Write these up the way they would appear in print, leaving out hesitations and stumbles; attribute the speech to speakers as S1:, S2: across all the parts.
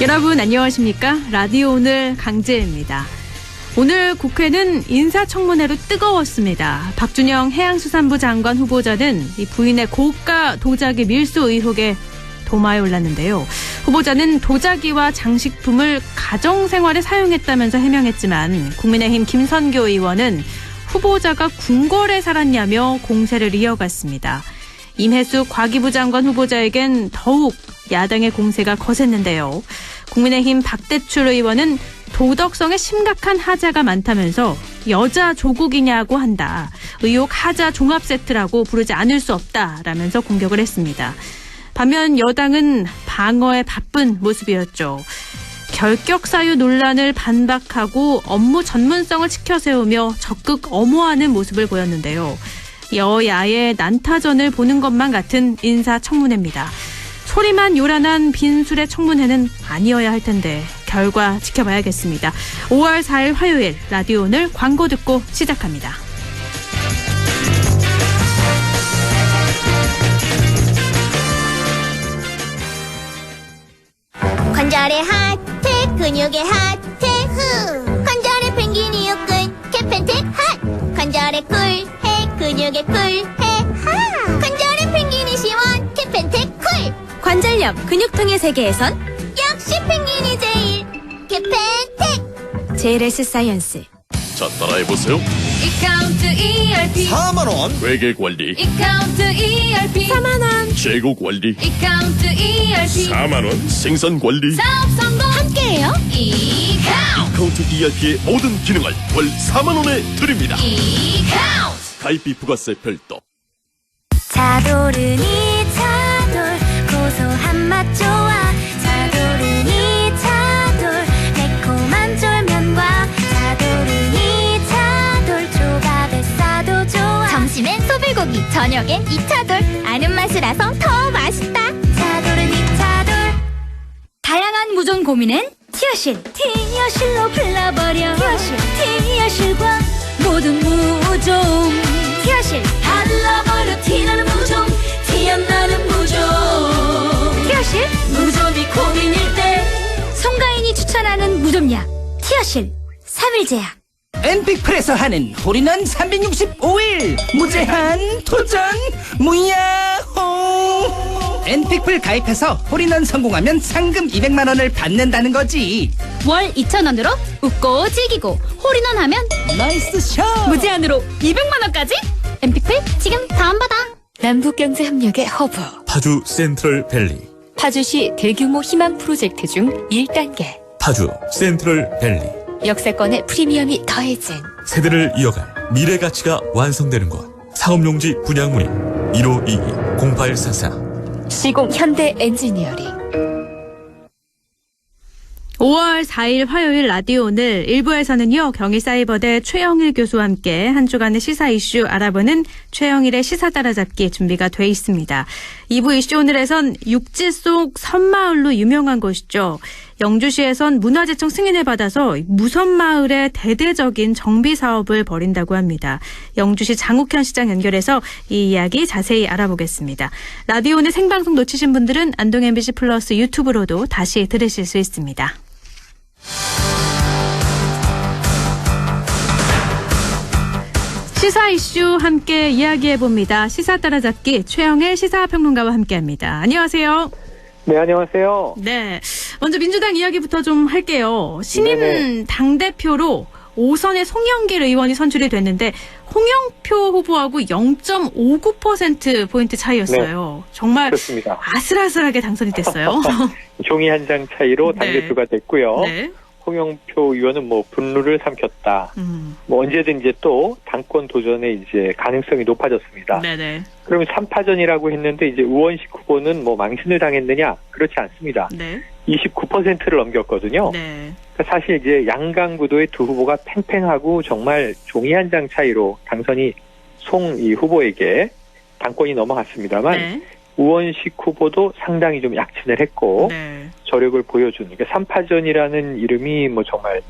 S1: 여러분 안녕하십니까? 라디오 오늘 강재입니다. 오늘 국회는 인사청문회로 뜨거웠습니다. 박준영 해양수산부 장관 후보자는 이 부인의 고가 도자기 밀수 의혹에 도마에 올랐는데요. 후보자는 도자기와 장식품을 가정생활에 사용했다면서 해명했지만 국민의힘 김선교 의원은 후보자가 궁궐에 살았냐며 공세를 이어갔습니다. 임혜숙 과기부 장관 후보자에겐 더욱 야당의 공세가 거셌는데요. 국민의힘 박대출 의원은 도덕성에 심각한 하자가 많다면서 여자 조국이냐고 한다. 의혹 하자 종합 세트라고 부르지 않을 수 없다라면서 공격을 했습니다. 반면 여당은 방어에 바쁜 모습이었죠. 결격 사유 논란을 반박하고 업무 전문성을 치켜세우며 적극 엄호하는 모습을 보였는데요. 여야의 난타전을 보는 것만 같은 인사청문회입니다. 소리만 요란한 빈술의 청문회는 아니어야 할 텐데 결과 지켜봐야겠습니다. 5월 4일 화요일 라디오 오늘 광고 듣고 시작합니다.
S2: 관절의 하트, 근육의 하트, 후. 관절의 펭귄이 웃근 개펜텍 핫. 관절의 쿨해, 근육의 쿨해, 하. 관절의 펭귄이 시원 개펜텍 쿨.
S3: 관절염, 근육통의 세계에선
S2: 역시 펭귄이 제일 개펜텍.
S3: JLS 사이언스.
S4: 자, 따라해보세요.
S5: 이카운트 ERP
S4: 4만원 회계관리,
S5: 이카운트 ERP
S3: 4만원.
S4: 재고관리,
S5: 이카운트 ERP
S4: 4만원 생산관리.
S5: 사업 성공
S2: 함께해요.
S5: 이카운트
S4: 카운트 ERP의 모든 기능을 월 4만원에 드립니다.
S5: 이카운트
S4: 가입비 부가세 별도.
S3: 차도르니 차돌 고소한 맛 좋아. 차도르니 차돌 매콤한 쫄면과 차도르니 차돌 조밥에 싸도 좋아.
S2: 점심엔 소불고기, 저녁엔 이차돌. 아는 맛이라서 더 맛있다.
S3: 차도르니 차돌. 다양한 무좀 고민엔 티어실. 티어실로 불러버려. 티어실과 모든 무좀. 티어실. 달라버려 티나는 무좀. 티어나는 무좀. 티어실. 무좀이 고민일 때 송가인이 추천하는 무좀약. 티어실 3일제약.
S6: 엔픽플에서 하는 홀인원 365일 무제한 도전 무야호. 엔픽플 가입해서 홀인원 성공하면 상금 200만원을 받는다는 거지.
S3: 월 2,000원으로 웃고 즐기고 홀인원 하면
S6: 나이스 샷.
S3: 무제한으로 200만원까지? 엠픽플 지금 다운받아. 남북경제협력의 허브.
S7: 파주 센트럴밸리.
S3: 파주시 대규모 희망 프로젝트 중 1단계.
S7: 파주 센트럴밸리.
S3: 역세권의 프리미엄이 더해진
S7: 세대를 이어갈 미래 가치가 완성되는 곳. 상업용지 분양문의 1522-0844.
S3: 시공 현대 엔지니어링.
S1: 5월 4일 화요일 라디오 오늘 1부에서는요. 경희사이버대 최영일 교수와 함께 한 주간의 시사 이슈 알아보는 최영일의 시사 따라잡기 준비가 돼 있습니다. 2부 이슈 오늘에선 육지 속 섬마을로 유명한 곳이죠. 영주시에선 문화재청 승인을 받아서 무섬마을의 대대적인 정비 사업을 벌인다고 합니다. 영주시 장욱현 시장 연결해서 이 이야기 자세히 알아보겠습니다. 라디오 오늘 생방송 놓치신 분들은 안동 MBC 플러스 유튜브로도 다시 들으실 수 있습니다. 시사 이슈 함께 이야기해봅니다. 시사 따라잡기 최영일 시사평론가와 함께합니다. 안녕하세요.
S8: 네, 안녕하세요.
S1: 네, 먼저 민주당 이야기부터 좀 할게요. 신임
S8: 네네.
S1: 당대표로 5선의 송영길 의원이 선출이 됐는데 홍영표 후보하고 0.59%포인트 차이였어요. 정말
S8: 그렇습니다.
S1: 아슬아슬하게 당선이 됐어요.
S8: 종이 한 장 차이로
S1: 네.
S8: 당대표가 됐고요.
S1: 네.
S8: 홍영표 의원은 분루를 삼켰다. 언제든 이제 또 당권 도전에 이제 가능성이 높아졌습니다.
S1: 네네.
S8: 그러면 3파전이라고 했는데 이제 우원식 후보는 망신을 당했느냐? 그렇지 않습니다.
S1: 네.
S8: 29%를 넘겼거든요.
S1: 네.
S8: 그러니까 사실 이제 양강구도의 두 후보가 팽팽하고 정말 종이 한 장 차이로 당선이 이 후보에게 당권이 넘어갔습니다만
S1: 네.
S8: 우원식 후보도 상당히 좀 약진을 했고
S1: 네.
S8: 저력을 보여준 그러니까 3파전이라는 이름이 정말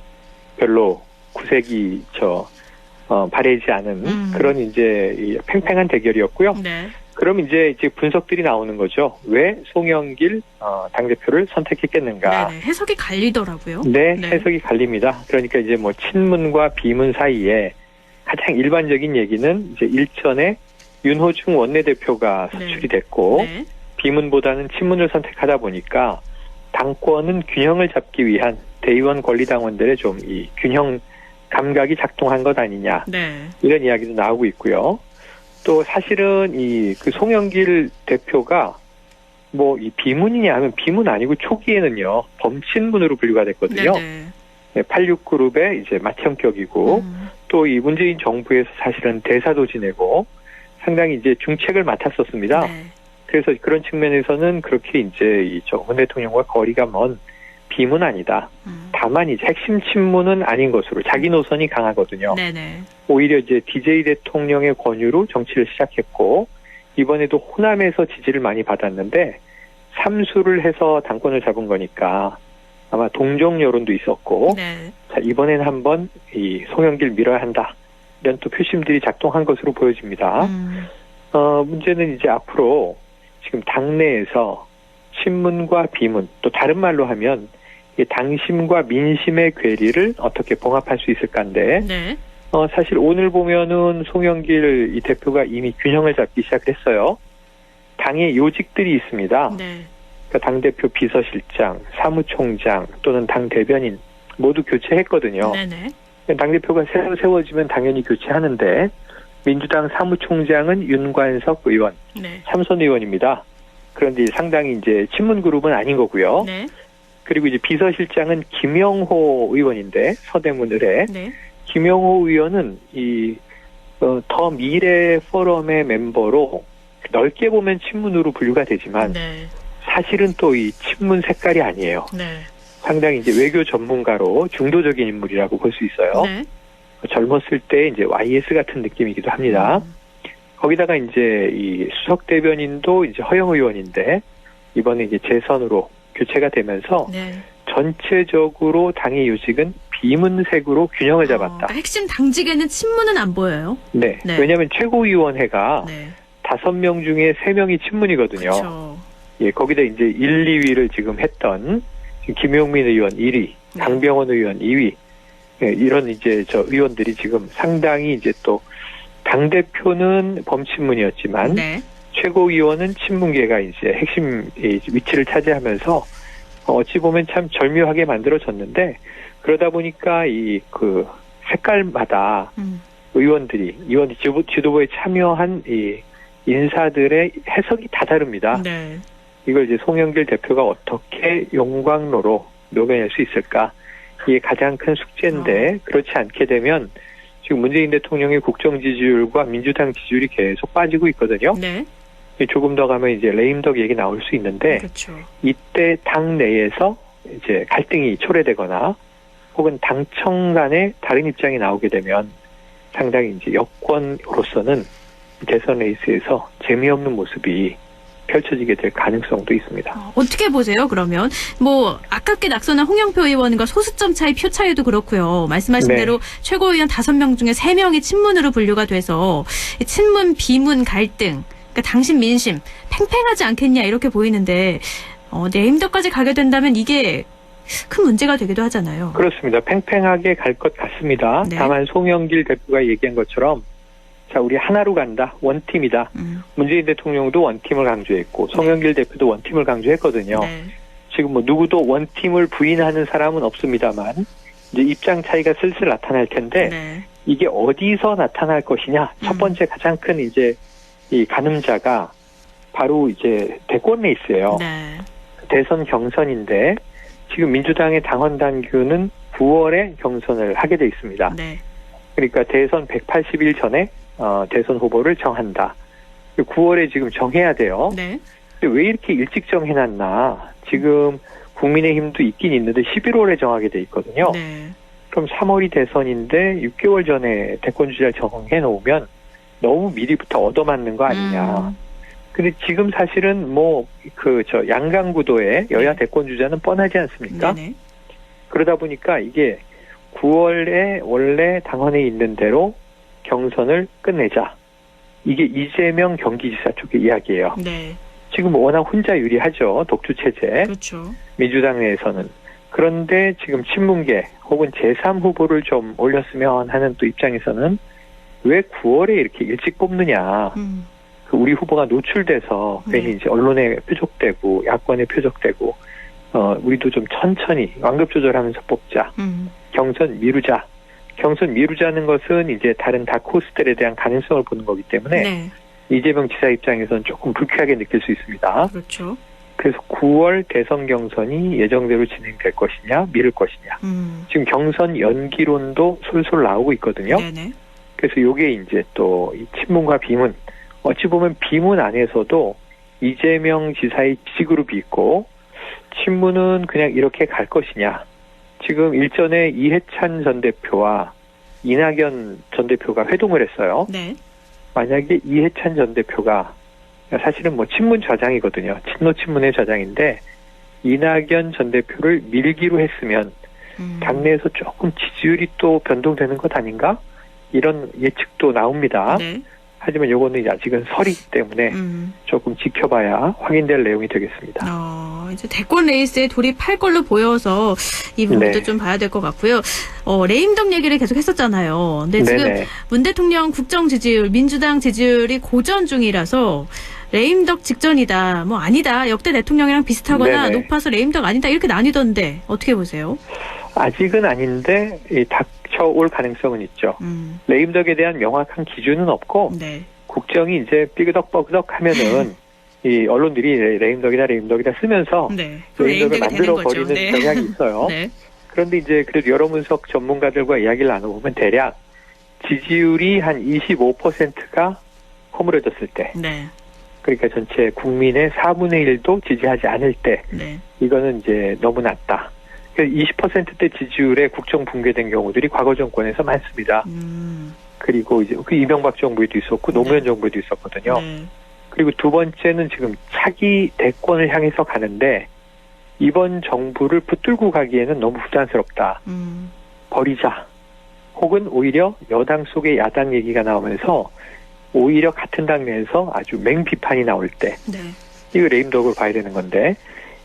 S8: 별로 구색이 바래지 않은 그런 이제 이 팽팽한 대결이었고요.
S1: 네.
S8: 그럼 이제 분석들이 나오는 거죠. 왜 송영길 당대표를 선택했겠는가?
S1: 네네. 해석이 갈리더라고요.
S8: 네,
S1: 네.
S8: 해석이 갈립니다. 그러니까 이제 뭐 친문과 비문 사이에 가장 일반적인 얘기는 이제 일전에 윤호중 원내대표가 선출이 됐고
S1: 네.
S8: 비문보다는 친문을 선택하다 보니까 당권은 균형을 잡기 위한 대의원 권리당원들의 좀 이 균형 감각이 작동한 것 아니냐
S1: 네.
S8: 이런 이야기도 나오고 있고요. 또 사실은 그 송영길 대표가 뭐 이 비문이냐 하면 비문 아니고 초기에는요 범친문으로 분류가 됐거든요.
S1: 네네.
S8: 86그룹의 이제 맏형격이고 또 이 문재인 정부에서 사실은 대사도 지내고 상당히 이제 중책을 맡았었습니다.
S1: 네.
S8: 그래서 그런 측면에서는 그렇게 이제 이 정문 대통령과 거리가 먼 비문 아니다. 다만 이제 핵심 친문은 아닌 것으로 자기 노선이 강하거든요.
S1: 네네.
S8: 오히려 이제 DJ 대통령의 권유로 정치를 시작했고 이번에도 호남에서 지지를 많이 받았는데 삼수를 해서 당권을 잡은 거니까 아마 동정 여론도 있었고
S1: 네.
S8: 자, 이번에는 한번 이 송영길 밀어야 한다. 이런 또 표심들이 작동한 것으로 보여집니다. 문제는 이제 앞으로 지금 당내에서 친문과 비문 또 다른 말로 하면 이 당심과 민심의 괴리를 어떻게 봉합할 수 있을까인데
S1: 네.
S8: 사실 오늘 보면은 송영길 이 대표가 이미 균형을 잡기 시작을 했어요. 당의 요직들이 있습니다.
S1: 네.
S8: 그러니까 당대표 비서실장, 사무총장 또는 당 대변인 모두 교체했거든요.
S1: 네네.
S8: 당대표가 새로 세워지면 당연히 교체하는데 민주당 사무총장은 윤관석 의원,
S1: 네.
S8: 삼선 의원입니다. 그런데 상당히 이제 친문 그룹은 아닌 거고요.
S1: 네.
S8: 그리고 이제 비서실장은 김영호 의원인데 서대문 의뢰.
S1: 네.
S8: 김영호 의원은 더 미래 포럼의 멤버로 넓게 보면 친문으로 분류가 되지만
S1: 네.
S8: 사실은 또 이 친문 색깔이 아니에요.
S1: 네.
S8: 상당히 이제 외교 전문가로 중도적인 인물이라고 볼 수 있어요.
S1: 네.
S8: 젊었을 때 이제 YS 같은 느낌이기도 합니다. 거기다가 이제 이 수석 대변인도 이제 허영 의원인데 이번에 이제 재선으로 교체가 되면서
S1: 네.
S8: 전체적으로 당의 요직은 비문색으로 균형을 잡았다.
S1: 그러니까 핵심 당직에는 친문은 안 보여요.
S8: 네.
S1: 네.
S8: 왜냐하면 최고위원회가
S1: 네.
S8: 5명 중에 3명이 친문이거든요.
S1: 그렇죠.
S8: 예, 거기다 이제 1, 2위를 지금 했던 지금 김용민 의원 1위,
S1: 네.
S8: 강병원 의원 2위, 예, 이런 이제 의원들이 지금 상당히 이제 또 당대표는 범친문이었지만
S1: 네.
S8: 최고위원은 친문계가 이제 핵심 위치를 차지하면서 어찌 보면 참 절묘하게 만들어졌는데 그러다 보니까 그 색깔마다 의원들이 지도부에 참여한 이 인사들의 해석이 다 다릅니다.
S1: 네.
S8: 이걸 이제 송영길 대표가 어떻게 용광로로 녹여낼 수 있을까? 이게 가장 큰 숙제인데 그렇지 않게 되면 지금 문재인 대통령의 국정 지지율과 민주당 지지율이 계속 빠지고 있거든요.
S1: 네.
S8: 조금 더 가면 이제 레임덕 얘기 나올 수 있는데
S1: 그렇죠.
S8: 이때 당 내에서 이제 갈등이 초래되거나 혹은 당청 간에 다른 입장이 나오게 되면 상당히 이제 여권으로서는 대선 레이스에서 재미없는 모습이 펼쳐지게 될 가능성도 있습니다.
S1: 어떻게 보세요, 그러면? 뭐, 아깝게 낙선한 홍영표 의원과 소수점 차이, 표 차이도 그렇고요. 말씀하신
S8: 네.
S1: 대로 최고위원 5명 중에 3명이 친문으로 분류가 돼서 친문, 비문 갈등, 그러니까 당신 민심, 팽팽하지 않겠냐, 이렇게 보이는데, 내임덕까지 가게 된다면 이게 큰 문제가 되기도 하잖아요.
S8: 그렇습니다. 팽팽하게 갈 것 같습니다.
S1: 네.
S8: 다만 송영길 대표가 얘기한 것처럼 자, 우리 하나로 간다. 원팀이다. 문재인 대통령도 원팀을 강조했고 송영길 대표도 원팀을 강조했거든요.
S1: 네.
S8: 지금 뭐 누구도 원팀을 부인하는 사람은 없습니다만 이제 입장 차이가 슬슬 나타날 텐데
S1: 네.
S8: 이게 어디서 나타날 것이냐. 첫 번째 가장 큰 이제 이 가늠자가 바로 이제 대권 레이스예요.
S1: 네.
S8: 대선 경선인데 지금 민주당의 당원 당규는 9월에 경선을 하게 돼 있습니다.
S1: 네.
S8: 그러니까 대선 180일 전에 대선 후보를 정한다. 9월에 지금 정해야 돼요.
S1: 네.
S8: 근데 왜 이렇게 일찍 정해놨나. 지금 국민의힘도 있긴 있는데 11월에 정하게 돼 있거든요.
S1: 네.
S8: 그럼 3월이 대선인데 6개월 전에 대권 주자를 정해 놓으면 너무 미리부터 얻어맞는 거 아니냐. 근데 지금 사실은 양강구도의 여야 대권 주자는 뻔하지 않습니까?
S1: 네네.
S8: 그러다 보니까 이게 9월에 원래 당헌에 있는 대로 경선을 끝내자. 이게 이재명 경기지사 쪽의 이야기예요.
S1: 네.
S8: 지금 워낙 혼자 유리하죠. 독주 체제.
S1: 그렇죠.
S8: 민주당 내에서는. 그런데 지금 친문계 혹은 제3후보를 좀 올렸으면 하는 또 입장에서는 왜 9월에 이렇게 일찍 뽑느냐. 그 우리 후보가 노출돼서 괜히 이제 언론에 표적되고 야권에 표적되고 우리도 좀 천천히 완급 조절하면서 뽑자. 경선 미루자. 경선 미루자는 것은 이제 다른 다크호스들에 대한 가능성을 보는 거기 때문에
S1: 네.
S8: 이재명 지사 입장에서는 조금 불쾌하게 느낄 수 있습니다.
S1: 그렇죠.
S8: 그래서 9월 대선 경선이 예정대로 진행될 것이냐 미룰 것이냐. 지금 경선 연기론도 솔솔 나오고 있거든요.
S1: 네네.
S8: 그래서 이게 이제 또 이 친문과 비문, 어찌 보면 비문 안에서도 이재명 지사의 지그룹이 있고 친문은 그냥 이렇게 갈 것이냐. 지금 일전에 이해찬 전 대표와 이낙연 전 대표가 회동을 했어요.
S1: 네.
S8: 만약에 이해찬 전 대표가 사실은 뭐 친문 좌장이거든요. 친노 친문의 좌장인데 이낙연 전 대표를 밀기로 했으면 당내에서 조금 지지율이 또 변동되는 것 아닌가? 이런 예측도 나옵니다.
S1: 네.
S8: 하지만 요거는 아직은 설이기 때문에 조금 지켜봐야 확인될 내용이 되겠습니다.
S1: 이제 대권 레이스에 돌입할 걸로 보여서 이 부분도
S8: 네.
S1: 좀 봐야 될 것 같고요. 레임덕 얘기를 계속 했었잖아요. 근데 지금
S8: 네네.
S1: 문 대통령 국정 지지율, 민주당 지지율이 고전 중이라서 레임덕 직전이다, 뭐 아니다, 역대 대통령이랑 비슷하거나
S8: 네네.
S1: 높아서 레임덕 아니다 이렇게 나뉘던데 어떻게 보세요?
S8: 아직은 아닌데 닥쳐올 가능성은 있죠. 레임덕에 대한 명확한 기준은 없고
S1: 네.
S8: 국정이 이제 삐그덕 하면은 이 언론들이 레임덕이다 쓰면서
S1: 네.
S8: 레임덕을
S1: 레임덕이 되는 거죠.
S8: 만들어버리는
S1: 네.
S8: 경향이 있어요.
S1: 네.
S8: 그런데 이제 그래도 여러 분석 전문가들과 이야기를 나눠보면 대략 지지율이 한 25%가 허물어졌을 때,
S1: 네.
S8: 그러니까 전체 국민의 4분의 1도 지지하지 않을 때,
S1: 네.
S8: 이거는 이제 너무 낮다. 20%대 지지율에 국정 붕괴된 경우들이 과거 정권에서 많습니다. 그리고 이제 그 이명박 정부에도 있었고 노무현 정부에도 있었거든요.
S1: 네.
S8: 그리고 두 번째는 지금 차기 대권을 향해서 가는데 이번 정부를 붙들고 가기에는 너무 부담스럽다. 버리자. 혹은 오히려 여당 속의 야당 얘기가 나오면서 오히려 같은 당 내에서 아주 맹비판이 나올 때
S1: 네.
S8: 이거 레임덕으로 봐야 되는 건데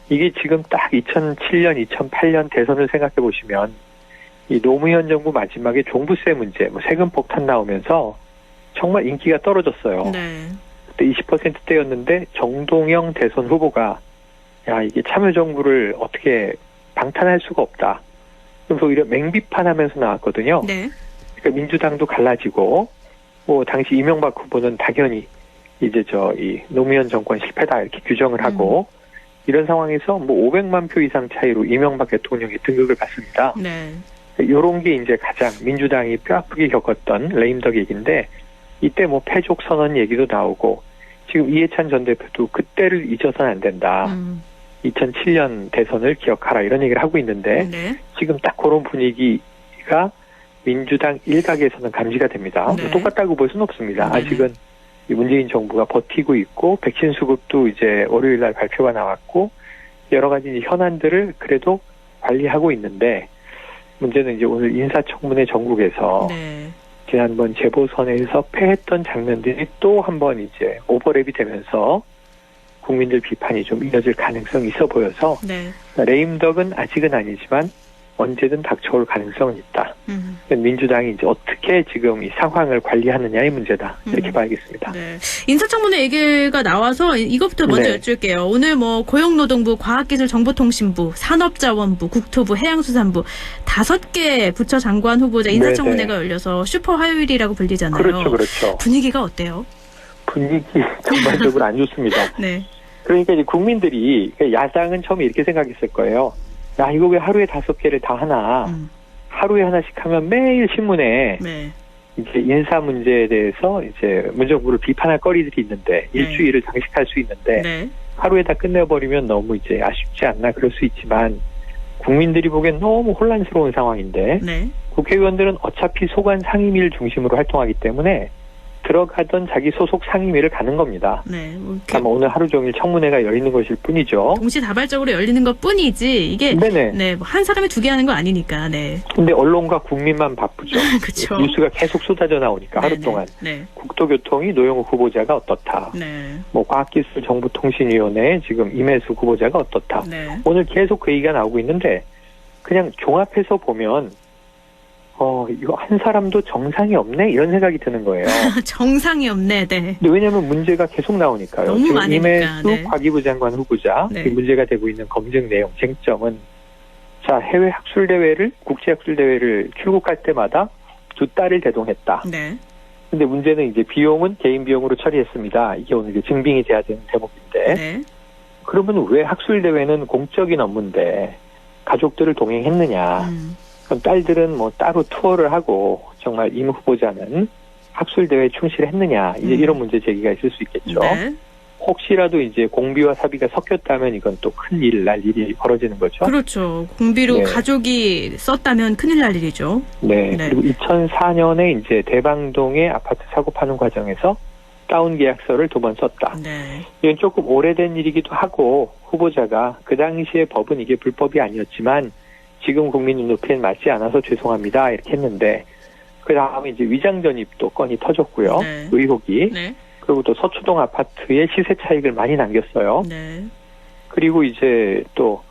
S8: 이게 지금 딱 2007년, 2008년 대선을 생각해 보시면 이 노무현 정부 마지막에 종부세 문제, 뭐 세금 폭탄 나오면서 정말 인기가 떨어졌어요.
S1: 네.
S8: 그때 20%대였는데 정동영 대선 후보가 야 이게 참여정부를 어떻게 방탄할 수가 없다. 그래서 오히려 맹비판하면서 나왔거든요.
S1: 네.
S8: 그러니까 민주당도 갈라지고 뭐 당시 이명박 후보는 당연히 이제 이 노무현 정권 실패다 이렇게 규정을 하고 이런 상황에서 뭐 500만 표 이상 차이로 이명박 대통령이 등극을 받습니다.
S1: 네.
S8: 이런 게 이제 가장 민주당이 뼈아프게 겪었던 레임덕 얘기인데 이때 뭐 패족 선언 얘기도 나오고 지금 이해찬 전 대표도 그때를 잊어서는 안 된다. 2007년 대선을 기억하라 이런 얘기를 하고 있는데
S1: 네.
S8: 지금 딱 그런 분위기가 민주당 일각에서는 감지가 됩니다.
S1: 네.
S8: 뭐 똑같다고 볼 수는 없습니다.
S1: 네네.
S8: 아직은 이 문재인 정부가 버티고 있고 백신 수급도 이제 월요일 날 발표가 나왔고 여러 가지 이제 현안들을 그래도 관리하고 있는데 문제는 이제 오늘 인사청문회 전국에서
S1: 네.
S8: 지난번 재보선에서 패했던 장면들이 또 한 번 이제 오버랩이 되면서 국민들 비판이 좀 이어질 가능성이 있어 보여서
S1: 네.
S8: 레임덕은 아직은 아니지만 언제든 닥쳐올 가능성은 있다. 민주당이 이제 어떻게 지금 이 상황을 관리하느냐의 문제다. 이렇게 봐야겠습니다.
S1: 네. 인사청문회 얘기가 나와서 이것부터 먼저
S8: 네.
S1: 여쭐게요. 오늘 뭐 고용노동부, 과학기술정보통신부, 산업자원부, 국토부, 해양수산부 5개 부처 장관 후보자 인사청문회가 열려서 슈퍼 화요일이라고 불리잖아요.
S8: 그렇죠.
S1: 분위기가 어때요?
S8: 분위기 전반적으로 안 좋습니다.
S1: 네.
S8: 그러니까 이제 국민들이 야당은 처음에 이렇게 생각했을 거예요. 야 이거 왜 하루에 5개를 다 하나? 하루에 하나씩 하면 매일 신문에
S1: 네.
S8: 이제 인사 문제에 대해서 이제 문정부를 비판할 거리들이 있는데
S1: 네.
S8: 일주일을 장식할 수 있는데
S1: 네.
S8: 하루에 다 끝내버리면 너무 이제 아쉽지 않나 그럴 수 있지만 국민들이 보기엔 너무 혼란스러운 상황인데
S1: 네.
S8: 국회의원들은 어차피 소관 상임위를 중심으로 활동하기 때문에 들어가던 자기 소속 상임위를 가는 겁니다.
S1: 네. 뭐 이렇게
S8: 아마 오늘 하루 종일 청문회가 열리는 것일 뿐이죠.
S1: 동시다발적으로 열리는 것 뿐이지 이게
S8: 네네.
S1: 네, 뭐한 사람이 두 개 하는 거 아니니까. 네.
S8: 근데 언론과 국민만 바쁘죠.
S1: 그렇죠.
S8: 뉴스가 계속 쏟아져 나오니까 하루
S1: 네,
S8: 동안.
S1: 네.
S8: 국토교통이 노영욱 후보자가 어떻다.
S1: 네.
S8: 뭐 과학기술정보통신위원회 지금 임혜수 후보자가 어떻다.
S1: 네.
S8: 오늘 계속 그 얘기가 나오고 있는데 그냥 종합해서 보면 이거 한 사람도 정상이 없네 이런 생각이 드는 거예요.
S1: 정상이 없네. 네.
S8: 근데 왜냐하면 문제가 계속 나오니까요.
S1: 너무
S8: 지금
S1: 많으니까,
S8: 임혜수
S1: 네.
S8: 과기부 장관 후보자
S1: 네.
S8: 이 문제가 되고 있는 검증 내용 쟁점은 자 해외 학술대회를 국제 학술대회를 출국할 때마다 두 딸을 대동했다.
S1: 네.
S8: 근데 문제는 이제 비용은 개인 비용으로 처리했습니다. 이게 오늘 이제 증빙이 돼야 되는 대목인데
S1: 네.
S8: 그러면 왜 학술대회는 공적인 업무인데 가족들을 동행했느냐. 그럼 딸들은 뭐 따로 투어를 하고 정말 임 후보자는 학술대회에 충실했느냐. 이제 이런 문제 제기가 있을 수 있겠죠.
S1: 네.
S8: 혹시라도 이제 공비와 사비가 섞였다면 이건 또 큰일 날 일이 벌어지는 거죠.
S1: 그렇죠. 공비로
S8: 네.
S1: 가족이 썼다면 큰일 날 일이죠.
S8: 네.
S1: 네.
S8: 그리고 2004년에 이제 대방동의 아파트 사고 파는 과정에서 다운 계약서를 2번 썼다.
S1: 네.
S8: 이건 조금 오래된 일이기도 하고 후보자가 그 당시에 법은 이게 불법이 아니었지만 지금 국민 눈높이엔 맞지 않아서 죄송합니다 이렇게 했는데 그 다음에 이제 위장 전입도 건이 터졌고요.
S1: 네.
S8: 의혹이.
S1: 네.
S8: 그리고 또 서초동 아파트의 시세 차익을 많이 남겼어요.
S1: 네.
S8: 그리고 이제 또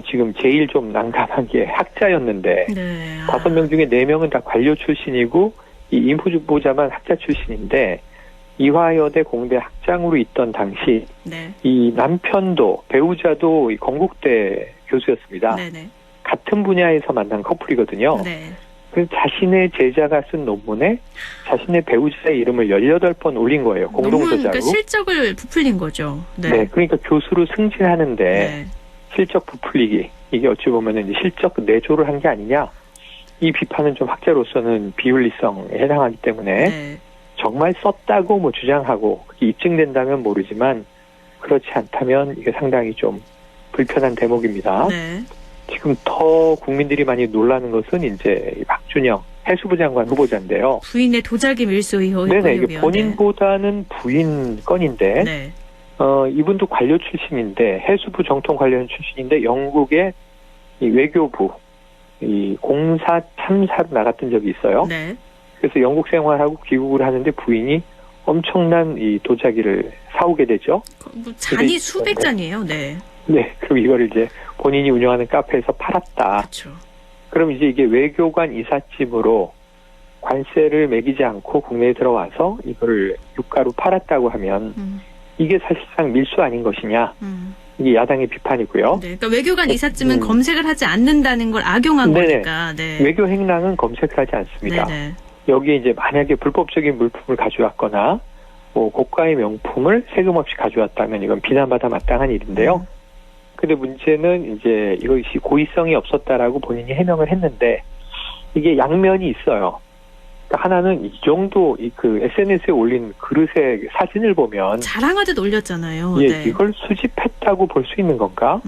S8: 지금 제일 좀 난감한 게 학자였는데
S1: 네.
S8: 5명 중에 4명은 다 관료 출신이고 이 임 후보자만 학자 출신인데 이화여대 공대 학장으로 있던 당시
S1: 네.
S8: 이 남편도 배우자도 이 건국대 교수였습니다.
S1: 네네.
S8: 같은 분야에서 만난 커플이거든요.
S1: 네.
S8: 그래서 자신의 제자가 쓴 논문에 자신의 배우자의 이름을 18번 올린 거예요.
S1: 논문,
S8: 공동저자로.
S1: 그러니까 실적을 부풀린 거죠. 네.
S8: 네, 그러니까 교수로 승진하는데
S1: 네.
S8: 실적 부풀리기 이게 어찌 보면은 이제 실적 내조를 한 게 아니냐. 이 비판은 좀 학자로서는 비윤리성에 해당하기 때문에
S1: 네.
S8: 정말 썼다고 뭐 주장하고 그게 입증된다면 모르지만 그렇지 않다면 이게 상당히 좀 불편한 대목입니다.
S1: 네.
S8: 지금 더 국민들이 많이 놀라는 것은 이제 이 박준영 해수부 장관 후보자인데요.
S1: 부인의 도자기 밀수 의혹.
S8: 네네, 이게
S1: 의혹이요.
S8: 본인보다는 부인 건인데,
S1: 네.
S8: 이분도 관료 출신인데, 해수부 정통 관련 출신인데, 영국의 이 외교부, 이 공사 참사로 나갔던 적이 있어요.
S1: 네.
S8: 그래서 영국 생활하고 귀국을 하는데 부인이 엄청난 이 도자기를 사오게 되죠.
S1: 뭐 잔이 수백 잔이에요. 네.
S8: 네, 그리고 이걸 이제 본인이 운영하는 카페에서 팔았다.
S1: 그렇죠.
S8: 그럼 이제 이게 외교관 이삿짐으로 관세를 매기지 않고 국내에 들어와서 이거를 유가로 팔았다고 하면 이게 사실상 밀수 아닌 것이냐. 이게 야당의 비판이고요.
S1: 네. 그러니까 외교관 이삿짐은 검색을 하지 않는다는 걸 악용한
S8: 네네.
S1: 거니까. 네.
S8: 외교 행랑은 검색을 하지 않습니다.
S1: 네네.
S8: 여기에 이제 만약에 불법적인 물품을 가져왔거나 뭐 고가의 명품을 세금 없이 가져왔다면 이건 비난받아 마땅한 일인데요. 근데 문제는 이제 이것이 고의성이 없었다라고 본인이 해명을 했는데 이게 양면이 있어요. 그러니까 하나는 이 정도 그 SNS에 올린 그릇의 사진을 보면
S1: 자랑하듯 올렸잖아요.
S8: 예,
S1: 네.
S8: 이걸 수집했다고 볼 수 있는 건가?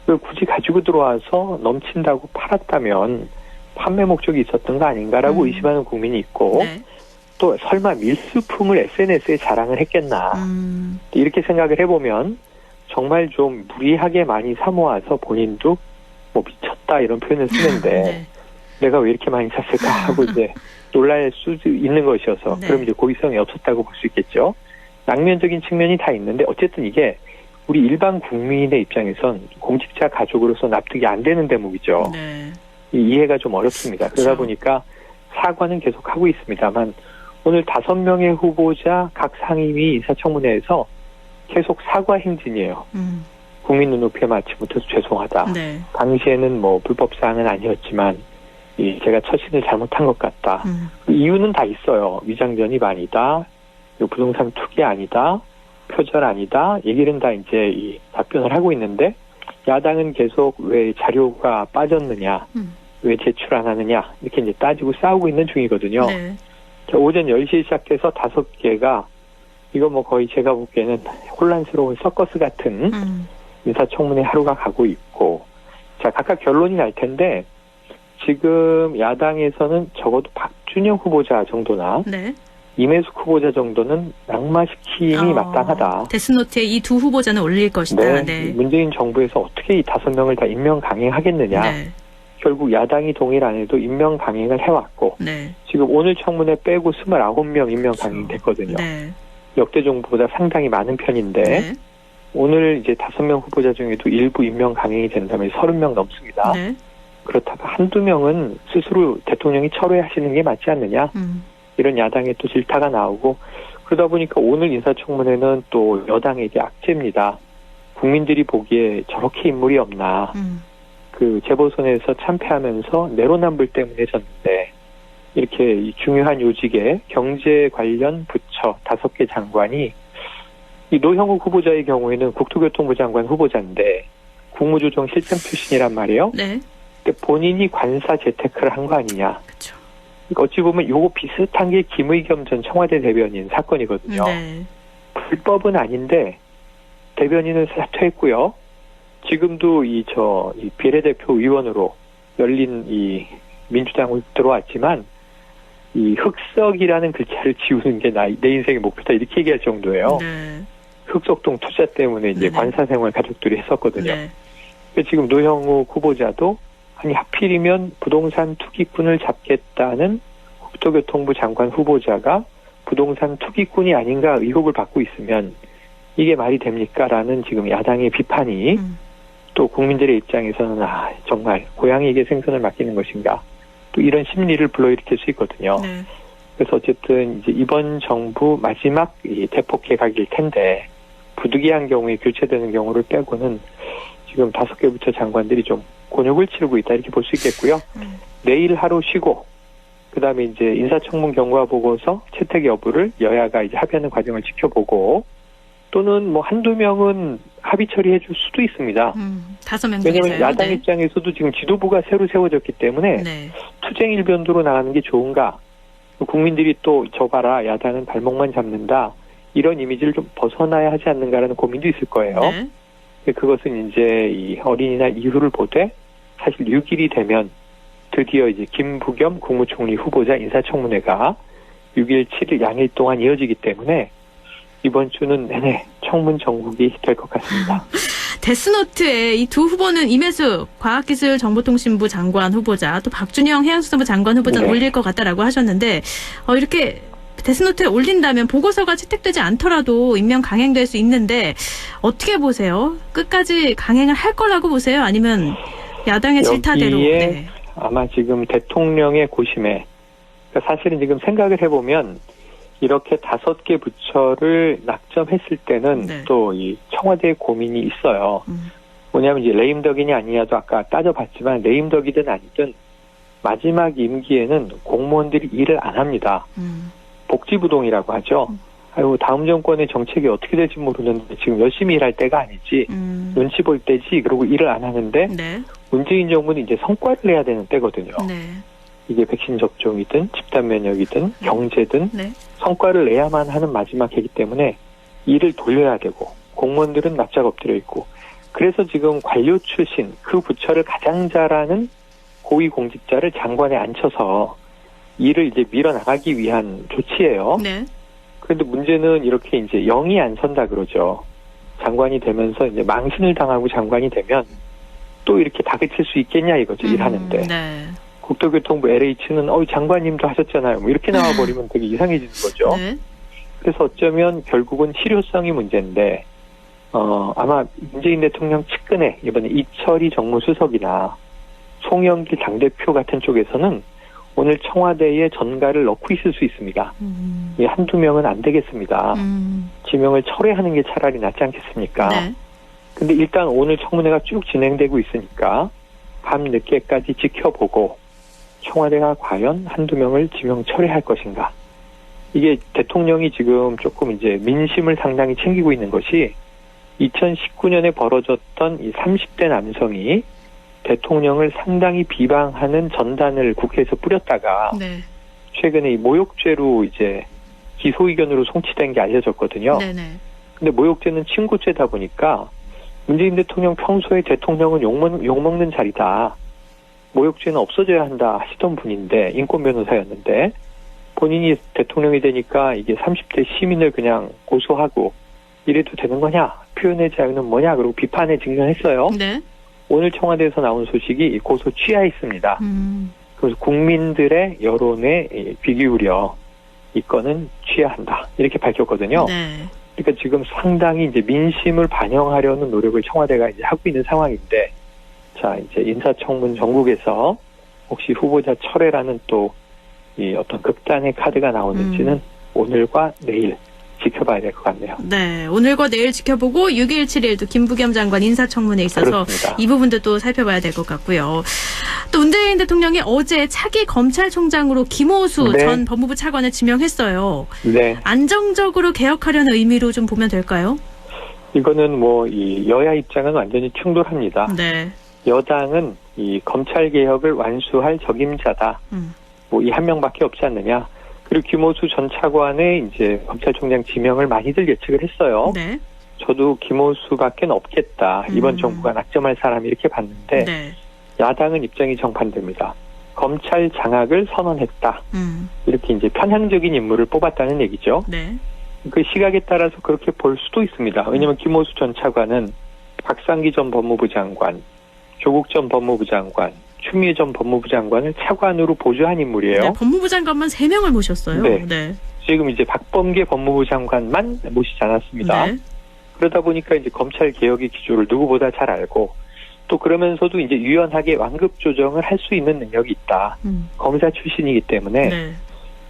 S8: 그걸 굳이 가지고 들어와서 넘친다고 팔았다면 판매 목적이 있었던 거 아닌가라고 의심하는 국민이 있고
S1: 네.
S8: 또 설마 밀수품을 SNS에 자랑을 했겠나 이렇게 생각을 해보면 정말 좀 무리하게 많이 사모아서 본인도 뭐 미쳤다 이런 표현을 쓰는데
S1: 네.
S8: 내가 왜 이렇게 많이 샀을까 하고 이제 놀랄 수 있는 것이어서
S1: 네.
S8: 그럼 이제 고의성이 없었다고 볼 수 있겠죠. 양면적인 측면이 다 있는데 어쨌든 이게 우리 일반 국민의 입장에선 공직자 가족으로서 납득이 안 되는 대목이죠.
S1: 네.
S8: 이해가 좀 어렵습니다. 그러다
S1: 그렇죠.
S8: 보니까 사과는 계속 하고 있습니다만 오늘 5명의 후보자 각 상임위 인사청문회에서 계속 사과 행진이에요. 국민 눈높이에 맞지 못해서 죄송하다.
S1: 네.
S8: 당시에는 뭐 불법 사항은 아니었지만 제가 처신을 잘못한 것 같다. 이유는 다 있어요. 위장전입 아니다. 부동산 투기 아니다. 표절 아니다. 얘기는 다 이제 이 답변을 하고 있는데 야당은 계속 왜 자료가 빠졌느냐. 왜 제출 안 하느냐. 이렇게 이제 따지고 싸우고 있는 중이거든요.
S1: 네.
S8: 오전 10시에 시작해서 5개가 이거 뭐 거의 제가 보기에는 혼란스러운 서커스 같은 인사청문회 하루가 가고 있고 자 각각 결론이 날 텐데 지금 야당에서는 적어도 박준영 후보자 정도나
S1: 네.
S8: 임혜숙 후보자 정도는 낙마시킴이 마땅하다.
S1: 데스노트에 이 두 후보자는 올릴 것이다. 네.
S8: 문재인 정부에서 어떻게 이 5명을 다 임명 강행하겠느냐.
S1: 네.
S8: 결국 야당이 동의를 안 해도 임명 강행을 해왔고
S1: 네.
S8: 지금 오늘 청문회 빼고 29명 임명 강행됐거든요.
S1: 네.
S8: 역대 정부보다 상당히 많은 편인데
S1: 네.
S8: 오늘 이제 5명 후보자 중에도 일부 임명 강행이 된다면 30명 넘습니다.
S1: 네.
S8: 그렇다가 한두 명은 스스로 대통령이 철회하시는 게 맞지 않느냐. 이런 야당의 또 질타가 나오고 그러다 보니까 오늘 인사청문회는 또 여당에게 악재입니다. 국민들이 보기에 저렇게 인물이 없나. 그 재보선에서 참패하면서 내로남불 때문에 졌는데 이렇게 이 중요한 요직에 경제 관련 부처 5개 장관이 이 노형욱 후보자의 경우에는 국토교통부 장관 후보자인데 국무조정 실장 출신이란 말이에요.
S1: 네.
S8: 근데 본인이 관사 재테크를 한 거 아니냐.
S1: 그렇죠.
S8: 어찌 보면 요거 비슷한 게 김의겸 전 청와대 대변인 사건이거든요.
S1: 네.
S8: 불법은 아닌데 대변인은 사퇴했고요. 지금도 이 비례대표 의원으로 열린 이 민주당으로 들어왔지만 이 흑석이라는 글자를 지우는 게 내 인생의 목표다 이렇게 얘기할 정도예요.
S1: 네.
S8: 흑석동 투자 때문에 이제
S1: 네.
S8: 관사생활 가족들이 했었거든요.
S1: 네.
S8: 지금 노형욱 후보자도 아니 하필이면 부동산 투기꾼을 잡겠다는 국토교통부 장관 후보자가 부동산 투기꾼이 아닌가 의혹을 받고 있으면 이게 말이 됩니까? 라는 지금 야당의 비판이 또 국민들의 입장에서는 정말 고양이에게 생선을 맡기는 것인가 또 이런 심리를 불러일으킬 수 있거든요.
S1: 네.
S8: 그래서 어쨌든 이제 이번 정부 마지막 이 대폭 개각일 텐데 부득이한 경우에 교체되는 경우를 빼고는 지금 5개 부처 장관들이 좀 곤욕을 치르고 있다 이렇게 볼 수 있겠고요. 내일 하루 쉬고 그다음에 이제 인사청문 경과 보고서 채택 여부를 여야가 이제 합의하는 과정을 지켜보고 또는 뭐 한두 명은 합의 처리해 줄 수도 있습니다.
S1: 5명 중에서요.
S8: 왜냐하면 야당
S1: 네.
S8: 입장에서도 지금 지도부가 새로 세워졌기 때문에
S1: 네.
S8: 투쟁 일변도로 나가는 게 좋은가? 국민들이 또 저 봐라 야당은 발목만 잡는다 이런 이미지를 좀 벗어나야 하지 않는가라는 고민도 있을 거예요.
S1: 네.
S8: 그것은 이제 이 어린이날 이후를 보되 사실 6일이 되면 드디어 이제 김부겸 국무총리 후보자 인사청문회가 6일, 7일 양일 동안 이어지기 때문에 이번 주는 내내 청문 정국이 될 것 같습니다.
S1: 데스노트에 이 두 후보는 임혜숙 과학기술정보통신부 장관 후보자 또 박준영 해양수산부 장관 후보자는
S8: 네.
S1: 올릴 것 같다라고 하셨는데 이렇게 데스노트에 올린다면 보고서가 채택되지 않더라도 임명 강행될 수 있는데 어떻게 보세요? 끝까지 강행을 할 거라고 보세요? 아니면 야당의 질타대로?
S8: 여기에
S1: 네.
S8: 아마 지금 대통령의 고심에 그러니까 사실은 지금 생각을 해보면 이렇게 5개 부처를 낙점했을 때는
S1: 네.
S8: 또 이 청와대의 고민이 있어요. 뭐냐면 이제 레임덕이냐 아니냐도 아까 따져봤지만 레임덕이든 아니든 마지막 임기에는 공무원들이 일을 안 합니다. 복지부동이라고 하죠. 아유 다음 정권의 정책이 어떻게 될지 모르는데 지금 열심히 일할 때가 아니지 눈치 볼 때지 그러고 일을 안 하는데
S1: 네.
S8: 문재인 정부는 이제 성과를 내야 되는 때거든요.
S1: 네.
S8: 이게 백신 접종이든 집단 면역이든 경제든
S1: 네.
S8: 성과를 내야만 하는 마지막 해기 때문에 일을 돌려야 되고 공무원들은 납작 엎드려 있고 그래서 지금 관료 출신 그 부처를 가장 잘하는 고위공직자를 장관에 앉혀서 일을 이제 밀어나가기 위한 조치예요.
S1: 네.
S8: 그런데 문제는 이렇게 이제 영이 안 선다 그러죠. 장관이 되면서 이제 망신을 당하고 장관이 되면 또 이렇게 다그칠 수 있겠냐 이거죠. 일하는데.
S1: 네.
S8: 국토교통부 LH는 장관님도 하셨잖아요. 뭐 이렇게 나와버리면 되게 이상해지는 거죠.
S1: 네.
S8: 그래서 어쩌면 결국은 실효성이 문제인데 아마 문재인 대통령 측근에 이번에 이철희 정무수석이나 송영길 당대표 같은 쪽에서는 오늘 청와대에 전가를 넣고 있을 수 있습니다. 이 한두 명은 안 되겠습니다. 지명을 철회하는 게 차라리 낫지 않겠습니까?
S1: 네.
S8: 근데 일단 오늘 청문회가 쭉 진행되고 있으니까 밤 늦게까지 지켜보고 청와대가 과연 한두 명을 지명 철회할 것인가. 이게 대통령이 지금 조금 이제 민심을 상당히 챙기고 있는 것이 2019년에 벌어졌던 이 30대 남성이 대통령을 상당히 비방하는 전단을 국회에서 뿌렸다가
S1: 네.
S8: 최근에 이 모욕죄로 이제 기소 의견으로 송치된 게 알려졌거든요.
S1: 네네.
S8: 근데 모욕죄는 친고죄다 보니까 문재인 대통령 평소에 대통령은 욕먹는 자리다. 모욕죄는 없어져야 한다 하시던 분인데 인권 변호사였는데 본인이 대통령이 되니까 이게 30대 시민을 그냥 고소하고 이래도 되는 거냐? 표현의 자유는 뭐냐? 그리고 비판에 직면했어요.
S1: 네.
S8: 오늘 청와대에서 나온 소식이 고소 취하에 있습니다. 그래서 국민들의 여론에 귀 기울여 이 건은 취하한다. 이렇게 밝혔거든요.
S1: 네.
S8: 그러니까 지금 상당히 이제 민심을 반영하려는 노력을 청와대가 이제 하고 있는 상황인데, 자, 이제 인사청문 정국에서 혹시 후보자 철회라는 또 이 어떤 극단의 카드가 나오는지는 오늘과 내일 지켜봐야 될 것 같네요.
S1: 네, 오늘과 내일 지켜보고 6일, 7일도 김부겸 장관 인사청문회 있어서
S8: 그렇습니다.
S1: 이 부분도 또 살펴봐야 될 것 같고요. 또 문재인 대통령이 어제 차기 검찰총장으로 김호수
S8: 네.
S1: 전 법무부 차관을 지명했어요.
S8: 네.
S1: 안정적으로 개혁하려는 의미로 좀 보면 될까요?
S8: 이거는 뭐 이 여야 입장은 완전히 충돌합니다.
S1: 네.
S8: 여당은 이 검찰 개혁을 완수할 적임자다. 뭐 이 한 명밖에 없지 않느냐. 그리고 김호수 전 차관의 이제 검찰총장 지명을 많이들 예측을 했어요.
S1: 네.
S8: 저도 김호수밖에 없겠다. 이번 정부가 낙점할 사람 이렇게 봤는데
S1: 네.
S8: 야당은 입장이 정반대입니다. 검찰 장악을 선언했다. 이렇게 이제 편향적인 인물을 뽑았다는 얘기죠.
S1: 네.
S8: 그 시각에 따라서 그렇게 볼 수도 있습니다. 왜냐하면 김호수 전 차관은 박상기 전 법무부 장관, 조국 전 법무부 장관, 추미애 전 법무부 장관을 차관으로 보좌한 인물이에요.
S1: 네, 법무부 장관만 3명을 모셨어요.
S8: 네.
S1: 네.
S8: 지금 이제 박범계 법무부 장관만 모시지 않았습니다.
S1: 네.
S8: 그러다 보니까 이제 검찰 개혁의 기조를 누구보다 잘 알고 또 그러면서도 이제 유연하게 완급 조정을 할 수 있는 능력이 있다. 검사 출신이기 때문에
S1: 네.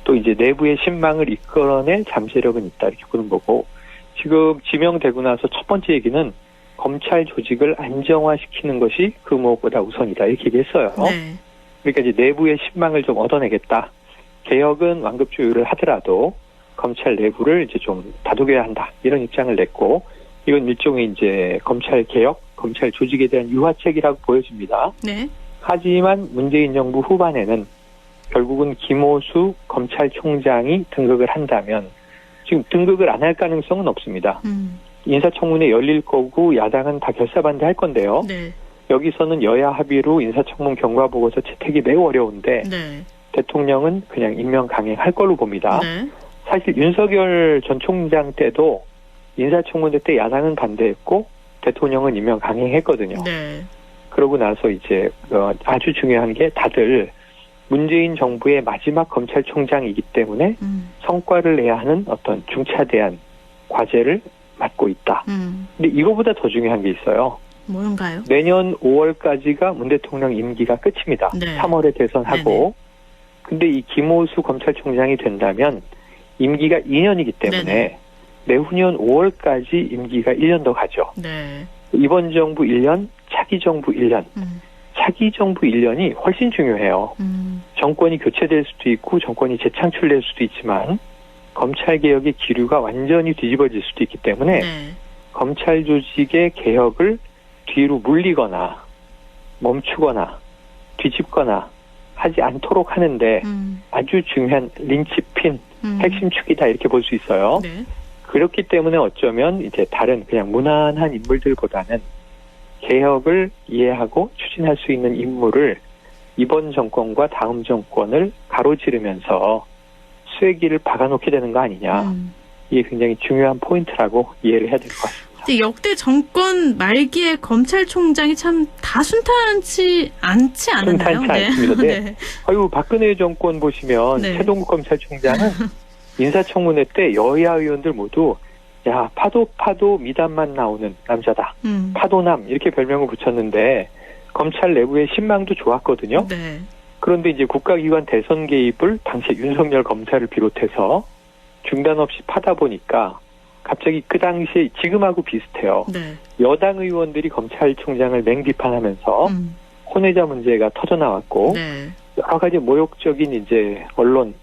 S8: 또 이제 내부의 신망을 이끌어낼 잠재력은 있다 이렇게 보는 거고 지금 지명되고 나서 첫 번째 얘기는 검찰 조직을 안정화시키는 것이 그 무엇보다 우선이다 이렇게 얘기했어요.
S1: 네.
S8: 그러니까 이제 내부의 신망을 좀 얻어내겠다. 개혁은 완급 조율을 하더라도 검찰 내부를 이제 좀 다독여야 한다 이런 입장을 냈고 이건 일종의 이제 검찰 개혁, 검찰 조직에 대한 유화책이라고 보여집니다.
S1: 네.
S8: 하지만 문재인 정부 후반에는 결국은 김호수 검찰총장이 등극을 한다면 지금 등극을 안 할 가능성은 없습니다. 인사청문회 열릴 거고 야당은 다 결사반대할 건데요.
S1: 네.
S8: 여기서는 여야 합의로 인사청문 경과보고서 채택이 매우 어려운데
S1: 네.
S8: 대통령은 그냥 임명 강행할 걸로 봅니다.
S1: 네.
S8: 사실 윤석열 전 총장 때도 인사청문회 때 야당은 반대했고 대통령은 임명 강행했거든요.
S1: 네.
S8: 그러고 나서 이제 아주 중요한 게 다들 문재인 정부의 마지막 검찰총장이기 때문에 성과를 내야 하는 어떤 중차대한 과제를 맡고 있다. 근데 이거보다 더 중요한 게 있어요.
S1: 뭔가요?
S8: 내년 5월까지가 문 대통령 임기가 끝입니다.
S1: 네.
S8: 3월에 대선하고. 근데 이 김호수 검찰총장이 된다면 임기가 2년이기 때문에
S1: 네네.
S8: 내후년 5월까지 임기가 1년 더 가죠.
S1: 네.
S8: 이번 정부 1년, 차기 정부 1년. 차기 정부 1년이 훨씬 중요해요. 정권이 교체될 수도 있고 정권이 재창출될 수도 있지만 검찰개혁의 기류가 완전히 뒤집어질 수도 있기 때문에
S1: 네.
S8: 검찰 조직의 개혁을 뒤로 물리거나 멈추거나 뒤집거나 하지 않도록 하는데 아주 중요한 린치핀, 핵심 축이다 이렇게 볼 수 있어요.
S1: 네.
S8: 그렇기 때문에 어쩌면 이제 다른 그냥 무난한 인물들보다는 개혁을 이해하고 추진할 수 있는 인물을 이번 정권과 다음 정권을 가로지르면서 쐐기를 박아놓게 되는 거 아니냐. 이게 굉장히 중요한 포인트라고 이해를 해야 될 것 같습니다.
S1: 근데 역대 정권 말기에 검찰총장이 참 다 순탄치 않지 않았나요?
S8: 순탄치 않습니다. 네.
S1: 네.
S8: 아유, 박근혜 정권 보시면
S1: 네.
S8: 최동국 검찰총장은 인사청문회 때 여야 의원들 모두 야 파도 미담만 나오는 남자다. 파도남 이렇게 별명을 붙였는데 검찰 내부의 신망도 좋았거든요.
S1: 네.
S8: 그런데 이제 국가기관 대선 개입을 당시 윤석열 검사를 비롯해서 중단 없이 파다 보니까 갑자기 그 당시에 지금하고 비슷해요.
S1: 네.
S8: 여당 의원들이 검찰총장을 맹비판하면서 혼외자 문제가 터져나왔고
S1: 네.
S8: 여러 가지 모욕적인 이제 언론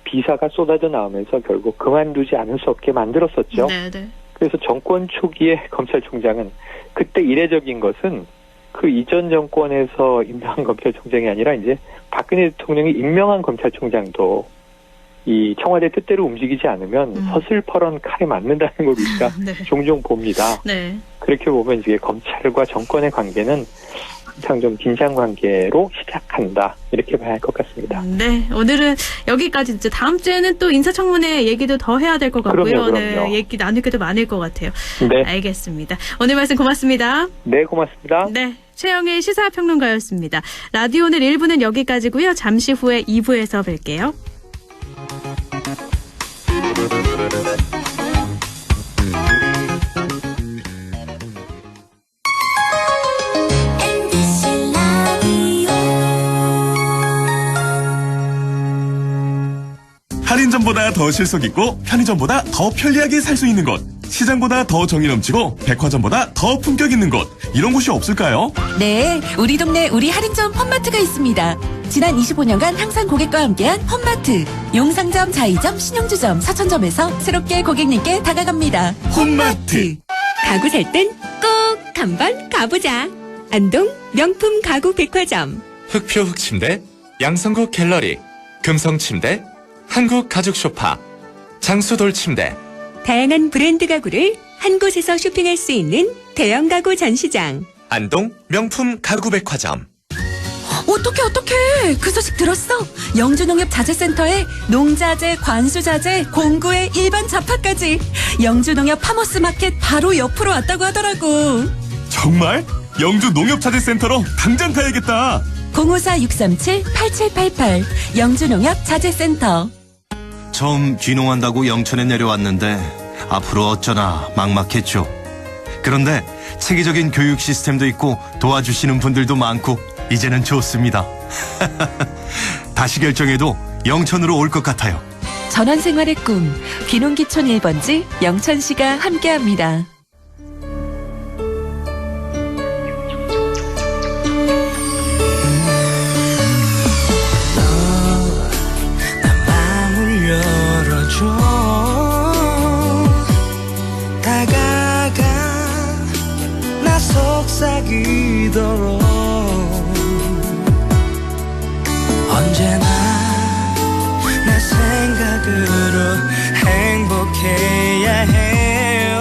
S8: 비사가 쏟아져 나오면서 결국 그만두지 않을 수 없게 만들었었죠.
S1: 네. 네.
S8: 그래서 정권 초기에 검찰총장은 그때 이례적인 것은 그 이전 정권에서 임명한 검찰총장이 아니라 이제 박근혜 대통령이 임명한 검찰총장도 이 청와대 뜻대로 움직이지 않으면 서슬퍼런 칼에 맞는다는 걸 우리가
S1: 네.
S8: 종종 봅니다.
S1: 네.
S8: 그렇게 보면 이제 검찰과 정권의 관계는 좀 긴장 관계로 시작한다. 이렇게 봐야 할 것 같습니다.
S1: 네, 오늘은 여기까지 듣죠. 다음 주에는 또 인사청문회 얘기도 더 해야 될 것 같고요.
S8: 그럼요.
S1: 네, 얘기 나눌 게 더 많을 것 같아요.
S8: 네.
S1: 알겠습니다. 오늘 말씀 고맙습니다.
S8: 네, 고맙습니다.
S1: 네, 최영일 시사평론가였습니다. 라디오 오늘 1부는 여기까지고요. 잠시 후에 2부에서 뵐게요.
S4: 할인점보다 더 실속 있고 편의점보다 더 편리하게 살 수 있는 곳, 시장보다 더 정이 넘치고 백화점보다 더 품격 있는 곳, 이런 곳이 없을까요?
S9: 네, 우리 동네 우리 할인점 홈마트가 있습니다. 지난 25년간 항상 고객과 함께한 홈마트. 용상점, 자이점, 신용주점, 사천점에서 새롭게 고객님께 다가갑니다. 홈마트.
S3: 가구 살 땐 꼭 한번 가보자. 안동 명품 가구 백화점.
S7: 흑표 흑침대, 양성국 갤러리, 금성침대, 한국 가죽 소파, 장수돌 침대.
S3: 다양한 브랜드 가구를 한 곳에서 쇼핑할 수 있는 대형 가구 전시장.
S7: 안동 명품 가구 백화점.
S9: 어떡해. 그 소식 들었어? 영주농협자재센터에 농자재, 관수자재, 공구에 일반 잡화까지. 영주농협 파머스마켓 바로 옆으로 왔다고 하더라고.
S4: 정말? 영주 농협자재센터로 당장 가야겠다.
S9: 054-637-8788 영주농협자재센터.
S10: 처음 귀농한다고 영천에 내려왔는데 앞으로 어쩌나 막막했죠. 그런데 체계적인 교육 시스템도 있고 도와주시는 분들도 많고 이제는 좋습니다. 다시 결정해도 영천으로 올 것 같아요.
S9: 전원생활의 꿈 귀농기촌 1번지 영천시가 함께합니다.
S11: 다가가 나 속삭이도록 언제나 내 생각으로 행복해야 해요.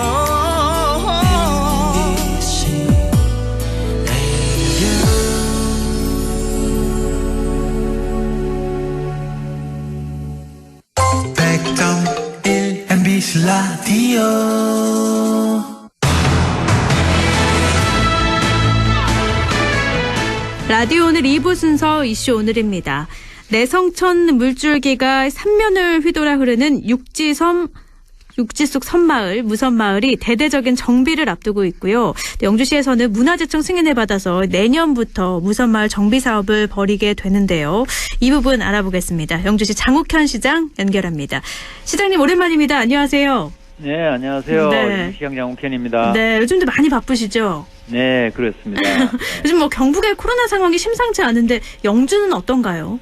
S11: MBC 라디오 MBC 라디오.
S1: 라디오 오늘 2부 순서 이슈 오늘입니다. 내성천 물줄기가 3면을 휘돌아 흐르는 육지 속 섬마을, 무섬마을이 대대적인 정비를 앞두고 있고요. 영주시에서는 문화재청 승인을 받아서 내년부터 무섬마을 정비 사업을 벌이게 되는데요. 이 부분 알아보겠습니다. 영주시 장욱현 시장 연결합니다. 시장님 오랜만입니다. 안녕하세요.
S12: 네, 안녕하세요.
S1: 네.
S12: 시장 장욱현입니다.
S1: 네, 요즘도 많이 바쁘시죠?
S12: 네, 그렇습니다. 네.
S1: 요즘 뭐 경북의 코로나 상황이 심상치 않은데 영주는 어떤가요?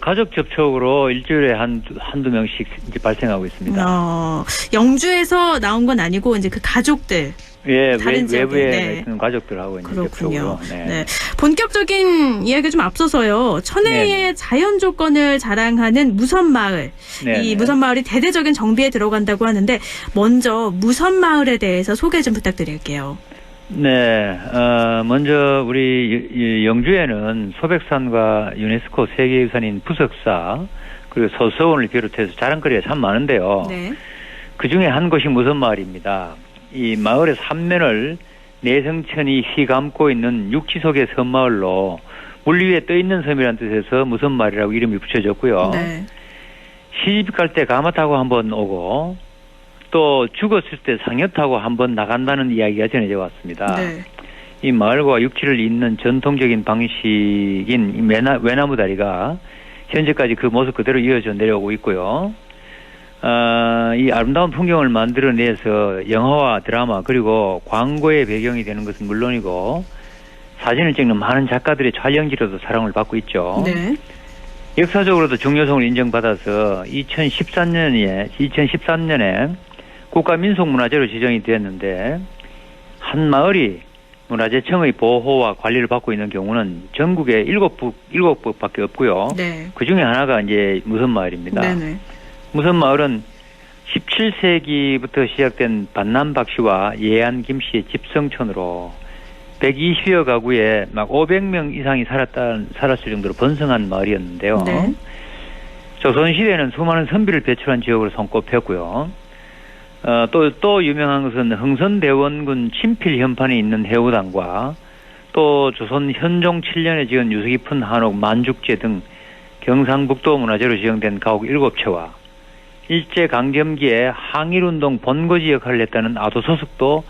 S12: 가족 접촉으로 일주일에 한두 명씩 이제 발생하고 있습니다.
S1: 영주에서 나온 건 아니고 이제 그 가족들.
S12: 예,
S1: 다른
S12: 외부에 있는 가족들하고 이제
S1: 그렇군요.
S12: 접촉으로. 네.
S1: 네. 본격적인 이야기 좀 앞서서요. 천혜의 자연 조건을 자랑하는 무섬마을. 이 무섬마을이 대대적인 정비에 들어간다고 하는데 먼저 무섬마을에 대해서 소개 좀 부탁드릴게요.
S12: 네, 먼저 우리 영주에는 소백산과 유네스코 세계유산인 부석사 그리고 서서원을 비롯해서 자랑거리가 참 많은데요.
S1: 네.
S12: 그 중에 한 곳이 무섬마을입니다. 이 마을의 3면을 내성천이 휘감고 있는 육지 속의 섬마을로 물 위에 떠 있는 섬이라는 뜻에서 무섬마을이라고 이름이 붙여졌고요.
S1: 네.
S12: 시집 갈 때 가마 타고 한번 오고 또 죽었을 때 상여 타고 한번 나간다는 이야기가 전해져 왔습니다.
S1: 네.
S12: 이 마을과 육지를 잇는 전통적인 방식인 이 외나무 다리가 현재까지 그 모습 그대로 이어져 내려오고 있고요. 이 아름다운 풍경을 만들어내서 영화와 드라마 그리고 광고의 배경이 되는 것은 물론이고 사진을 찍는 많은 작가들의 촬영지로도 사랑을 받고 있죠.
S1: 네.
S12: 역사적으로도 중요성을 인정받아서 2013년에 국가민속문화재로 지정이 되었는데 한 마을이 문화재청의 보호와 관리를 받고 있는 경우는 전국에 7곳밖에 없고요.
S1: 네.
S12: 그 중에 하나가 이제 무섬마을입니다.
S1: 네네.
S12: 무섬마을은 17세기부터 시작된 반남 박씨와 예안 김씨의 집성촌으로 120여 가구에 막 500명 이상이 살았을 정도로 번성한 마을이었는데요.
S1: 네.
S12: 조선시대에는 수많은 선비를 배출한 지역으로 손꼽혔고요. 또 유명한 것은 흥선대원군 친필 현판이 있는 해우당과 또 조선 현종 7년에 지은 유서 깊은 한옥 만죽제 등 경상북도 문화재로 지정된 가옥 7채와 일제강점기에 항일운동 본거지 역할을 했다는 아도소속도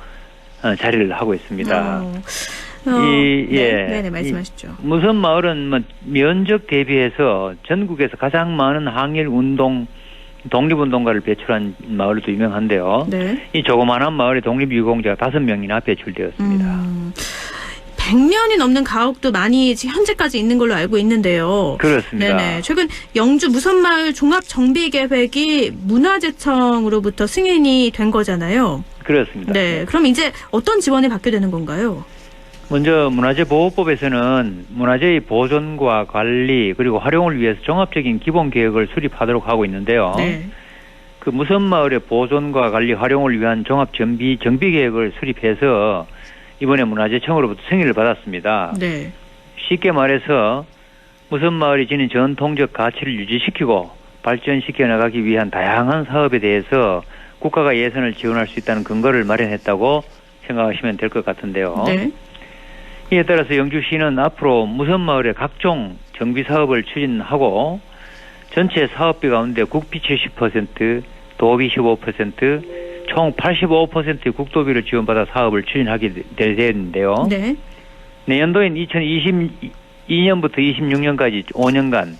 S12: 자리를 하고 있습니다.
S1: 네, 말씀하시죠.
S12: 무선마을은 면적 대비해서 전국에서 가장 많은 항일운동 독립운동가를 배출한 마을로도 유명한데요.
S1: 네.
S12: 이 조그마한 마을에 독립유공자가 5명이나 배출되었습니다.
S1: 100년이 넘는 가옥도 많이 지금 현재까지 있는 걸로 알고 있는데요.
S12: 그렇습니다.
S1: 네네. 최근 영주 무선마을 종합정비계획이 문화재청으로부터 승인이 된 거잖아요.
S12: 그렇습니다.
S1: 네. 그럼 이제 어떤 지원을 받게 되는 건가요?
S12: 먼저 문화재보호법에서는 문화재의 보존과 관리 그리고 활용을 위해서 종합적인 기본계획을 수립하도록 하고 있는데요.
S1: 네.
S12: 그 무선마을의 보존과 관리 활용을 위한 종합정비계획을 수립해서 이번에 문화재청으로부터 승인을 받았습니다.
S1: 네.
S12: 쉽게 말해서 무선마을이 지닌 전통적 가치를 유지시키고 발전시켜 나가기 위한 다양한 사업에 대해서 국가가 예산을 지원할 수 있다는 근거를 마련했다고 생각하시면 될 것 같은데요.
S1: 네.
S12: 이에 따라서 영주시는 앞으로 무선마을의 각종 정비 사업을 추진하고 전체 사업비 가운데 국비 70%, 도비 15%, 총 85%의 국도비를 지원받아 사업을 추진하게 되는데요.
S1: 네.
S12: 내년도인 2022년부터 26년까지 5년간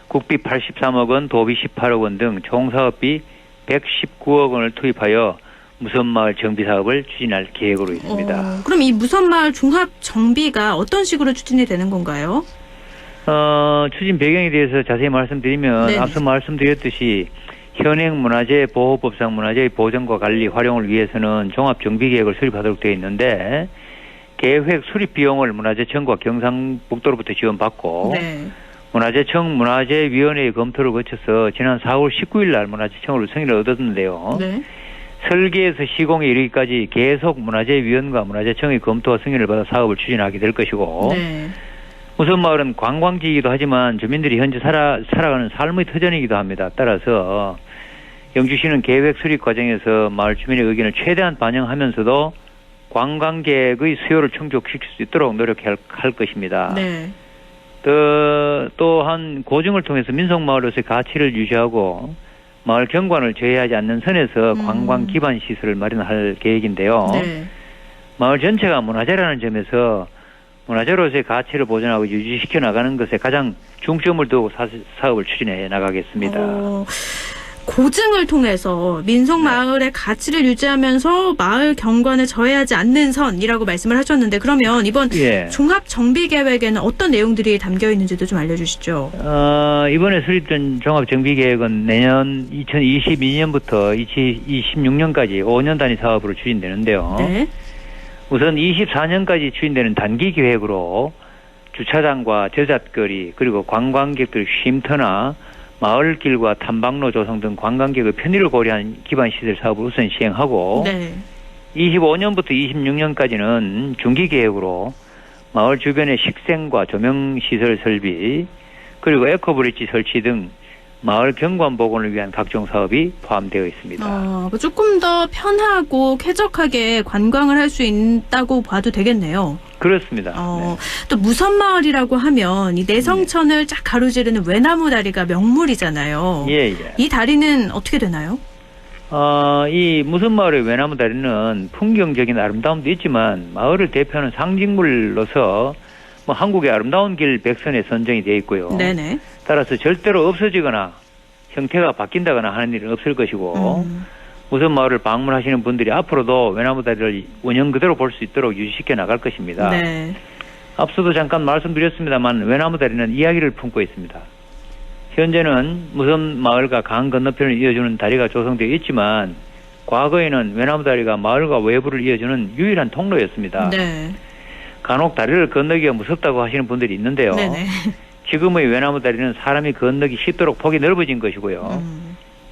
S12: 국비 83억 원, 도비 18억 원 등 총 사업비 119억 원을 투입하여 무선마을 정비 사업을 추진할 계획으로 있습니다.
S1: 그럼 이 무선마을 종합 정비가 어떤 식으로 추진이 되는 건가요?
S12: 추진 배경에 대해서 자세히 말씀드리면
S1: 네네.
S12: 앞서 말씀드렸듯이 현행 문화재보호법상 문화재의 보존과 관리 활용을 위해서는 종합정비계획을 수립하도록 되어 있는데 계획 수립 비용을 문화재청과 경상북도로부터 지원받고
S1: 네.
S12: 문화재청 문화재위원회의 검토를 거쳐서 지난 4월 19일 날 문화재청으로 승인을 얻었는데요.
S1: 네.
S12: 설계에서 시공에 이르기까지 계속 문화재위원과 문화재청의 검토와 승인을 받아 사업을 추진하게 될 것이고
S1: 네.
S12: 무선마을은 관광지이기도 하지만 주민들이 현재 살아가는 삶의 터전이기도 합니다. 따라서 영주시는 계획 수립 과정에서 마을 주민의 의견을 최대한 반영하면서도 관광객의 수요를 충족시킬 수 있도록 노력할 것입니다.
S1: 네.
S12: 또한 고증을 통해서 민속마을로서의 가치를 유지하고 마을 경관을 저해하지 않는 선에서 관광 기반 시설을 마련할 계획인데요.
S1: 네.
S12: 마을 전체가 문화재라는 점에서 문화재로서의 가치를 보존하고 유지시켜 나가는 것에 가장 중점을 두고 사업을 추진해 나가겠습니다.
S1: 고증을 통해서 민속마을의 가치를 유지하면서 마을 경관을 저해하지 않는 선이라고 말씀을 하셨는데 그러면 이번 종합정비계획에는 어떤 내용들이 담겨 있는지도 좀 알려주시죠.
S12: 이번에 수립된 종합정비계획은 내년 2022년부터 2026년까지 5년 단위 사업으로 추진되는데요.
S1: 네.
S12: 우선 24년까지 추진되는 단기 계획으로 주차장과 저잣거리 그리고 관광객들 쉼터나 마을길과 탐방로 조성 등 관광객의 편의를 고려한 기반시설 사업을 우선 시행하고
S1: 네.
S12: 25년부터 26년까지는 중기 계획으로 마을 주변의 식생과 조명시설 설비 그리고 에코브릿지 설치 등 마을 경관 복원을 위한 각종 사업이 포함되어 있습니다.
S1: 조금 더 편하고 쾌적하게 관광을 할 수 있다고 봐도 되겠네요.
S12: 그렇습니다.
S1: 또 무선마을이라고 하면 이 내성천을 쫙 가로지르는 외나무 다리가 명물이잖아요.
S12: 예.
S1: 이 다리는 어떻게 되나요?
S12: 이 무선마을의 외나무 다리는 풍경적인 아름다움도 있지만 마을을 대표하는 상징물로서 한국의 아름다운 길 100선에 선정이 되어 있고요.
S1: 네네.
S12: 따라서 절대로 없어지거나 형태가 바뀐다거나 하는 일은 없을 것이고 무선마을을 방문하시는 분들이 앞으로도 외나무 다리를 원형 그대로 볼 수 있도록 유지시켜 나갈 것입니다.
S1: 네.
S12: 앞서도 잠깐 말씀드렸습니다만 외나무 다리는 이야기를 품고 있습니다. 현재는 무선마을과 강 건너편을 이어주는 다리가 조성되어 있지만 과거에는 외나무 다리가 마을과 외부를 이어주는 유일한 통로였습니다.
S1: 네.
S12: 간혹 다리를 건너기가 무섭다고 하시는 분들이 있는데요.
S1: 네네.
S12: 지금의 외나무 다리는 사람이 건너기 쉽도록 폭이 넓어진 것이고요.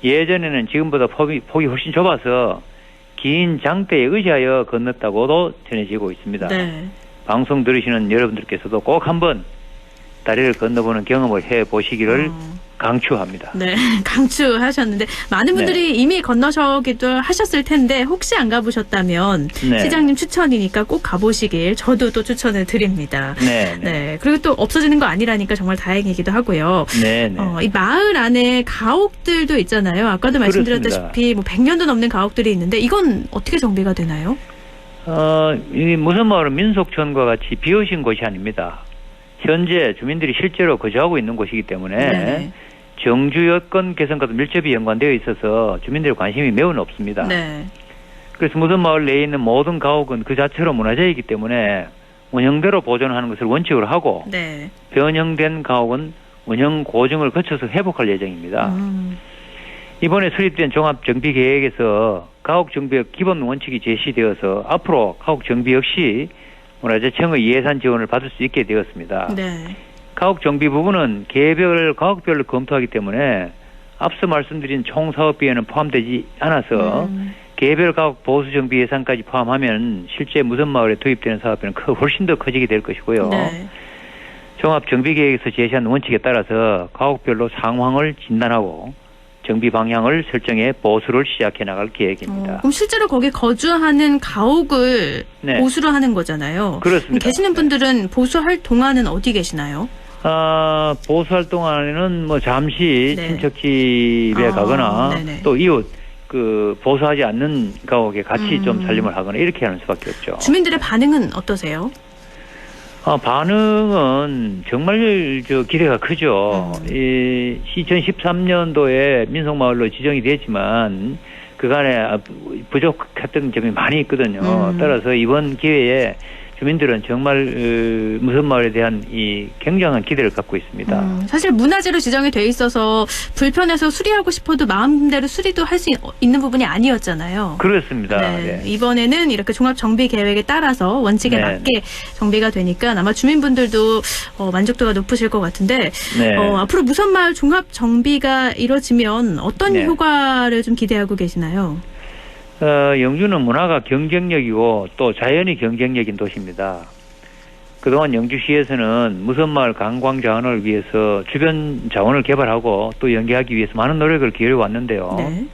S12: 예전에는 지금보다 폭이 훨씬 좁아서 긴 장대에 의지하여 건넜다고도 전해지고 있습니다.
S1: 네.
S12: 방송 들으시는 여러분들께서도 꼭 한번 다리를 건너보는 경험을 해보시기를 강추합니다.
S1: 네, 강추하셨는데 많은 분들이 이미 건너셔기도 하셨을 텐데 혹시 안 가보셨다면
S12: 네.
S1: 시장님 추천이니까 꼭 가보시길 저도 또 추천을 드립니다.
S12: 네,
S1: 네. 그리고 또 없어지는 거 아니라니까 정말 다행이기도 하고요.
S12: 네, 네.
S1: 이 마을 안에 가옥들도 있잖아요. 아까도 말씀드렸다시피 뭐 100년도 넘는 가옥들이 있는데 이건 어떻게 정비가 되나요?
S12: 이 무선마을은 민속촌과 같이 비어진 곳이 아닙니다. 현재 주민들이 실제로 거주하고 있는 곳이기 때문에
S1: 네.
S12: 정주 여건 개선과도 밀접히 연관되어 있어서 주민들의 관심이 매우 높습니다.
S1: 네.
S12: 그래서 무선마을 내에 있는 모든 가옥은 그 자체로 문화재이기 때문에 원형대로 보존하는 것을 원칙으로 하고
S1: 네.
S12: 변형된 가옥은 원형 고증을 거쳐서 회복할 예정입니다. 이번에 수립된 종합정비계획에서 가옥정비의 기본 원칙이 제시되어서 앞으로 가옥정비 역시 문화재청의 예산 지원을 받을 수 있게 되었습니다.
S1: 네.
S12: 가옥정비 부분은 개별 가옥별로 검토하기 때문에 앞서 말씀드린 총 사업비에는 포함되지 않아서 개별 가옥 보수정비 예산까지 포함하면 실제 무선마을에 도입되는 사업비는 훨씬 더 커지게 될 것이고요.
S1: 네.
S12: 종합정비계획에서 제시한 원칙에 따라서 가옥별로 상황을 진단하고 정비 방향을 설정해 보수를 시작해 나갈 계획입니다.
S1: 그럼 실제로 거기 거주하는 가옥을
S12: 네.
S1: 보수를 하는 거잖아요.
S12: 그렇습니다.
S1: 계시는 분들은 보수할 동안은 어디 계시나요?
S12: 보수할 동안에는 뭐 잠시
S1: 네.
S12: 친척집에 가거나
S1: 네네.
S12: 또 이웃 보수하지 않는 가옥에 같이 좀 살림을 하거나 이렇게 하는 수밖에 없죠.
S1: 주민들의 반응은 어떠세요?
S12: 반응은 정말 기대가 크죠. 이 2013년도에 민속마을로 지정이 됐지만 그간에 부족했던 점이 많이 있거든요. 따라서 이번 기회에 주민들은 정말 무선마을에 대한 이 굉장한 기대를 갖고 있습니다.
S1: 사실 문화재로 지정이 돼 있어서 불편해서 수리하고 싶어도 마음대로 수리도 할 수 있는 부분이 아니었잖아요.
S12: 그렇습니다.
S1: 네.
S12: 네.
S1: 이번에는 이렇게 종합정비계획에 따라서 원칙에
S12: 네.
S1: 맞게 정비가 되니까 아마 주민분들도 만족도가 높으실 것 같은데
S12: 네.
S1: 앞으로 무선마을 종합정비가 이뤄지면 어떤
S12: 네.
S1: 효과를 좀 기대하고 계시나요?
S12: 영주는 문화가 경쟁력이고 또 자연이 경쟁력인 도시입니다. 그동안 영주시에서는 무선마을 관광 자원을 위해서 주변 자원을 개발하고 또 연계하기 위해서 많은 노력을 기울여 왔는데요.
S1: 네.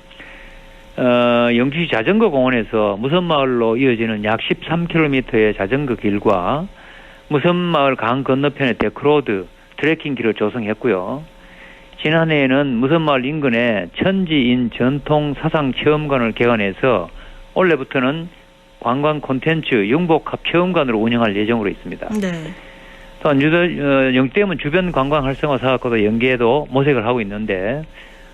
S12: 영주시 자전거 공원에서 무선마을로 이어지는 약 13km의 자전거 길과 무선마을 강 건너편의 데크로드 트레킹 길을 조성했고요. 지난해에는 무선마을 인근에 천지인 전통 사상 체험관을 개관해서 올해부터는 관광 콘텐츠 융복합 체험관으로 운영할 예정으로 있습니다.
S1: 네.
S12: 또한 영주댐은 주변 관광 활성화 사업과도 연계도 모색을 하고 있는데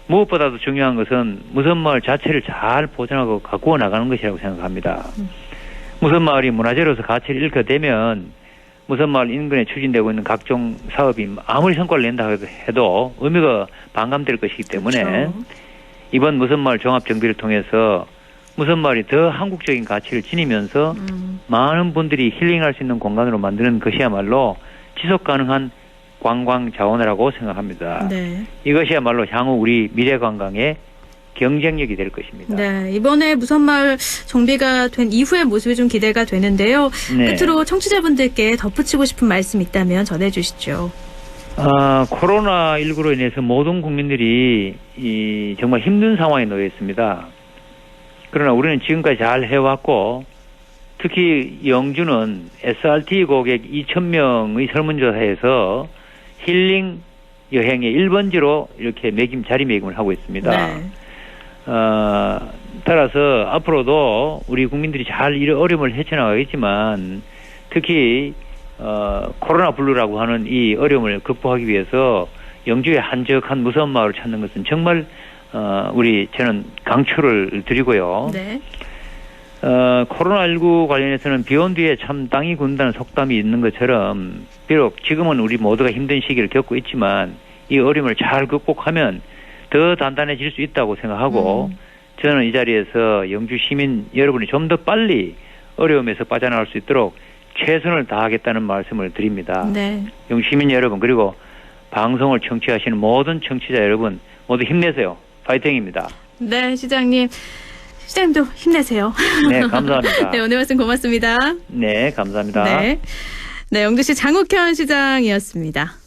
S12: 무엇보다도 중요한 것은 무선마을 자체를 잘 보존하고 가꾸어 나가는 것이라고 생각합니다. 무선마을이 문화재로서 가치를 잃게 되면 무선마을 인근에 추진되고 있는 각종 사업이 아무리 성과를 낸다 해도 의미가 반감될 것이기 때문에
S1: 그렇죠.
S12: 이번 무선마을 종합정비를 통해서 무선마을이 더 한국적인 가치를 지니면서 많은 분들이 힐링할 수 있는 공간으로 만드는 것이야말로 지속가능한 관광 자원이라고 생각합니다.
S1: 네.
S12: 이것이야말로 향후 우리 미래관광의 경쟁력이 될 것입니다.
S1: 네, 이번에 무선마을 정비가 된 이후의 모습이 좀 기대가 되는데요.
S12: 네.
S1: 끝으로 청취자분들께 덧붙이고 싶은 말씀 있다면 전해주시죠.
S12: 코로나19로 인해서 모든 국민들이 정말 힘든 상황에 놓여 있습니다. 그러나 우리는 지금까지 잘 해왔고 특히 영주는 SRT 고객 2,000명의 설문조사에서 힐링 여행의 1번지로 이렇게 자리매김을 하고 있습니다.
S1: 네.
S12: 따라서 앞으로도 우리 국민들이 잘 이 어려움을 헤쳐나가겠지만 특히 코로나 블루라고 하는 이 어려움을 극복하기 위해서 영주의 한적한 무선마을을 찾는 것은 정말 저는 강추를 드리고요.
S1: 네.
S12: 코로나19 관련해서는 비온 뒤에 참 땅이 군다는 속담이 있는 것처럼 비록 지금은 우리 모두가 힘든 시기를 겪고 있지만 이 어려움을 잘 극복하면 더 단단해질 수 있다고 생각하고 저는 이 자리에서 영주 시민 여러분이 좀 더 빨리 어려움에서 빠져나갈 수 있도록 최선을 다하겠다는 말씀을 드립니다.
S1: 네.
S12: 영주 시민 여러분 그리고 방송을 청취하시는 모든 청취자 여러분 모두 힘내세요. 파이팅입니다.
S1: 네, 시장님. 시장님도 힘내세요.
S12: 네, 감사합니다.
S1: 네, 오늘 말씀 고맙습니다.
S12: 네, 감사합니다.
S1: 네, 영주시 장욱현 시장이었습니다.